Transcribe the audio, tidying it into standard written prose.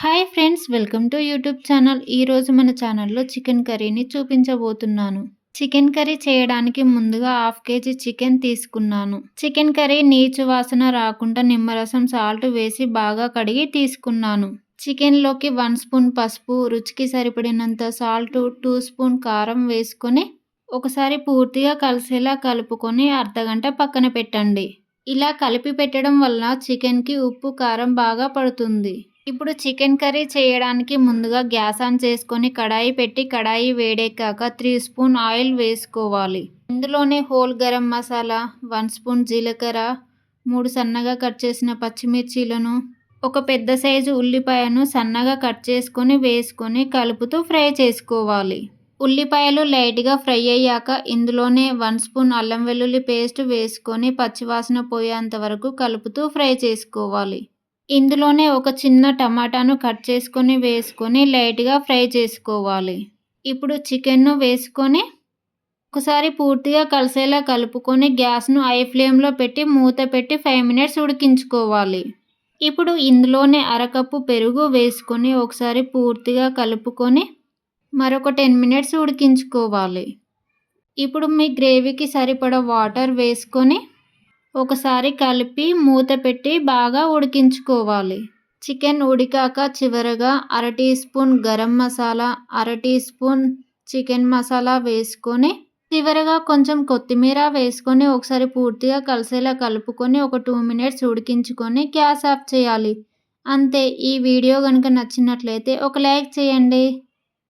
Hi friends, welcome to YouTube channel. ఈరోజు మన ఛానల్లో చికెన్ కర్రీని చూపించబోతున్నాను. చికెన్ కర్రీ చేయడానికి ముందుగా హాఫ్ కేజీ చికెన్ తీసుకున్నాను. చికెన్ కర్రీ నీచు వాసన రాకుండా నిమ్మరసం, సాల్ట్ వేసి బాగా కడిగి తీసుకున్నాను. చికెన్లోకి 1 స్పూన్ పసుపు, రుచికి సరిపడినంత సాల్ట్, 2 స్పూన్ కారం వేసుకొని ఒకసారి పూర్తిగా కలిసేలా కలుపుకొని అర్ధగంట పక్కన పెట్టండి. ఇలా కలిపి పెట్టడం వల్ల చికెన్కి ఉప్పు, కారం బాగా పడుతుంది. ఇప్పుడు చికెన్ కర్రీ చేయడానికి ముందుగా గ్యాస్ ఆన్ చేసుకొని కడాయి పెట్టి కడాయి వేడెక్కాక 3 స్పూన్ ఆయిల్ వేసుకోవాలి. ఇందులోనే హోల్ గరం మసాలా, 1 స్పూన్ జీలకర్ర, 3 సన్నగా కట్ చేసిన పచ్చిమిర్చీలను, ఒక పెద్ద సైజు ఉల్లిపాయను సన్నగా కట్ చేసుకొని వేసుకొని కలుపుతూ ఫ్రై చేసుకోవాలి. ఉల్లిపాయలు లైట్గా ఫ్రై అయ్యాక ఇందులోనే 1 స్పూన్ అల్లం వెల్లుల్లి పేస్ట్ వేసుకొని పచ్చివాసన పోయేంత వరకు కలుపుతూ ఫ్రై చేసుకోవాలి. ఇందులోనే ఒక చిన్న టమాటాను కట్ చేసుకొని వేసుకొని లైట్గా ఫ్రై చేసుకోవాలి. ఇప్పుడు చికెన్ను వేసుకొని ఒకసారి పూర్తిగా కలిసేలా కలుపుకొని గ్యాస్ను హై ఫ్లేమ్లో పెట్టి మూత పెట్టి 5 మినిట్స్ ఉడికించుకోవాలి. ఇప్పుడు ఇందులోనే అరకప్పు పెరుగు వేసుకొని ఒకసారి పూర్తిగా కలుపుకొని మరొక 10 మినిట్స్ ఉడికించుకోవాలి. ఇప్పుడు మీ గ్రేవీకి సరిపడా వాటర్ వేసుకొని ఒకసారి కలిపి మూత పెట్టి బాగా ఉడికించుకోవాలి. చికెన్ ఉడికాక చివరగా అర టీ స్పూన్ గరం మసాలా, అర టీ స్పూన్ చికెన్ మసాలా వేసుకొని చివరగా కొంచెం కొత్తిమీర వేసుకొని ఒకసారి పూర్తిగా కలిసేలా కలుపుకొని ఒక 2 మినిట్స్ ఉడికించుకొని గ్యాస్ ఆఫ్ చేయాలి. అంతే. ఈ వీడియో కనుక నచ్చినట్లయితే ఒక లైక్ చేయండి.